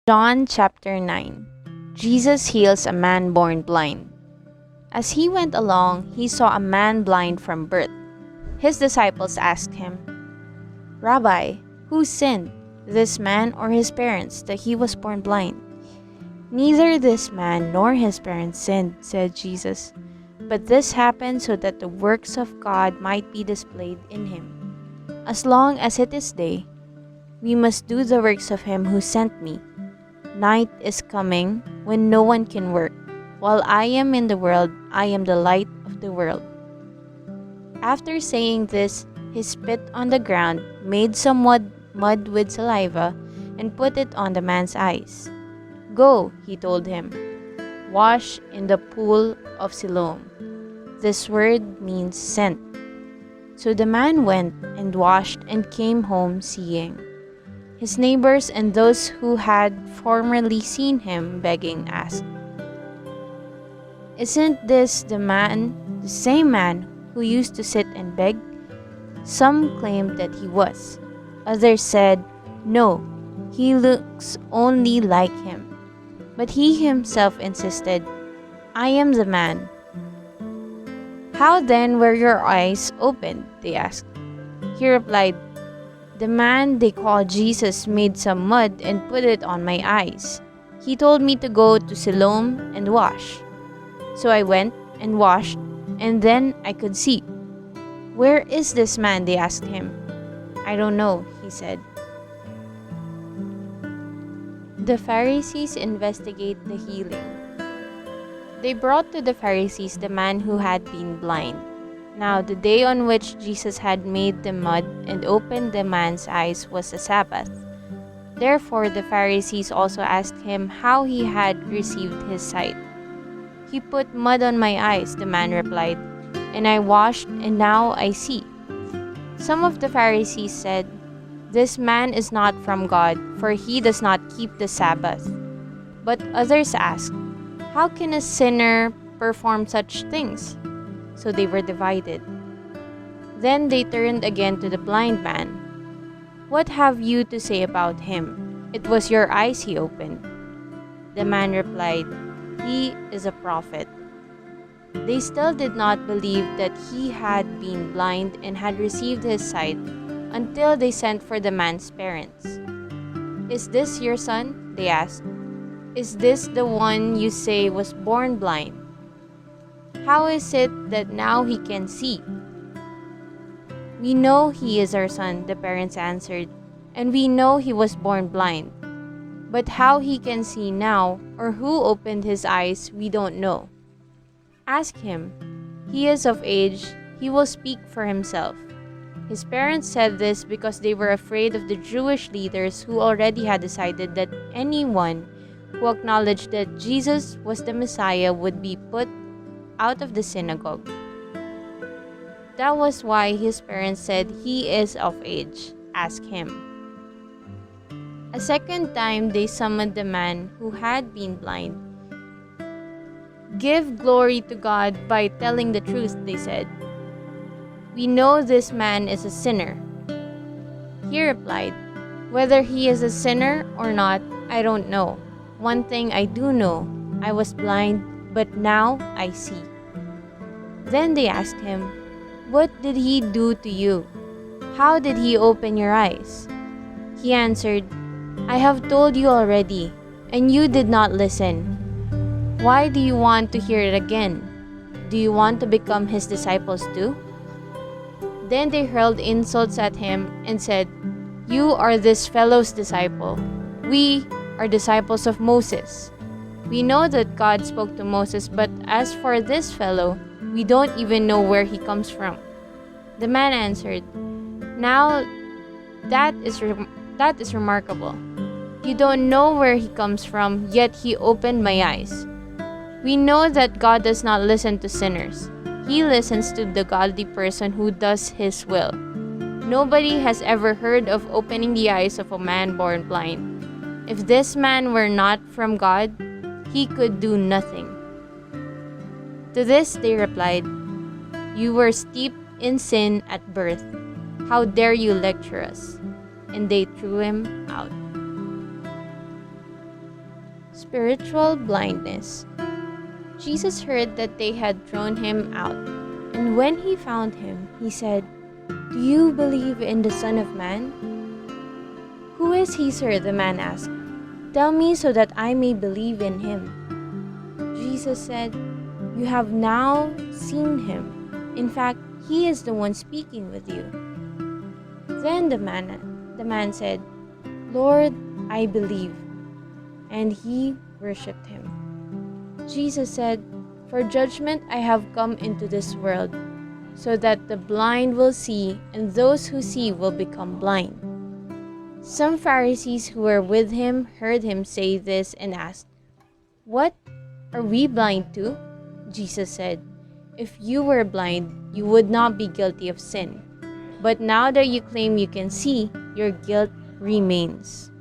John chapter 9. Jesus heals a man born blind. As he went along, he saw a man blind from birth. His disciples asked him, "Rabbi, who sinned, this man or his parents, that he was born blind?" "Neither this man nor his parents sinned," said Jesus, "but this happened so that the works of God might be displayed in him. As long as it is day, we must do the works of him who sent me. Night is coming when no one can work. While I am in the world, I am the light of the world." After saying this, he spit on the ground, made some mud with saliva, and put it on the man's eyes. "Go," he told him, "wash in the pool of Siloam." This word means sent. So the man went and washed and came home seeing. His neighbors and those who had formerly seen him begging asked, "Isn't this the same man who used to sit and beg?" Some claimed that he was. Others said, "No, he looks only like him." But he himself insisted, "I am the man." "How then were your eyes opened?" they asked. He replied, "The man they call Jesus made some mud and put it on my eyes. He told me to go to Siloam and wash. So I went and washed, and then I could see." "Where is this man?" they asked him. "I don't know," he said. The Pharisees investigate the healing. They brought to the Pharisees the man who had been blind. Now the day on which Jesus had made the mud and opened the man's eyes was a Sabbath. Therefore the Pharisees also asked him how he had received his sight. "He put mud on my eyes," the man replied, "and I washed, and now I see." Some of the Pharisees said, "This man is not from God, for he does not keep the Sabbath." But others asked, "How can a sinner perform such things?" So they were divided. Then they turned again to the blind man. "What have you to say about him? It was your eyes he opened." The man replied, "He is a prophet." They still did not believe that he had been blind and had received his sight until they sent for the man's parents. "Is this your son?" they asked. "Is this the one you say was born blind? How is it that now he can see?" "We know he is our son," the parents answered, "and we know he was born blind. But how he can see now, or who opened his eyes, we don't know. Ask him. He is of age, he will speak for himself." His parents said this because they were afraid of the Jewish leaders who already had decided that anyone who acknowledged that Jesus was the Messiah would be put out of the synagogue. That was why his parents said, "He is of age. Ask him." A second time they summoned the man who had been blind. "Give glory to God by telling the truth," they said. "We know this man is a sinner." He replied, "Whether he is a sinner or not, I don't know. One thing I do know, I was blind, but now I see." Then they asked him, "What did he do to you? How did he open your eyes?" He answered, "I have told you already, and you did not listen. Why do you want to hear it again? Do you want to become his disciples too?" Then they hurled insults at him and said, "You are this fellow's disciple. We are disciples of Moses. We know that God spoke to Moses, but as for this fellow, we don't even know where he comes from." The man answered, "Now that is remarkable. You don't know where he comes from, yet he opened my eyes. We know that God does not listen to sinners. He listens to the godly person who does his will. Nobody has ever heard of opening the eyes of a man born blind. If this man were not from God, he could do nothing." To this they replied, "You were steeped in sin at birth. How dare you lecture us?" And they threw him out. Spiritual blindness. Jesus heard that they had thrown him out, and when he found him, he said, "Do you believe in the Son of Man?" "Who is he, sir?" the man asked. "Tell me so that I may believe in him." Jesus said, "You have now seen him. In fact, he is the one speaking with you." Then the man said, "Lord, I believe." And he worshipped him. Jesus said, "For judgment I have come into this world, so that the blind will see, and those who see will become blind." Some Pharisees who were with him heard him say this and asked, "What? Are we blind too?" Jesus said, "If you were blind, you would not be guilty of sin. But now that you claim you can see, your guilt remains."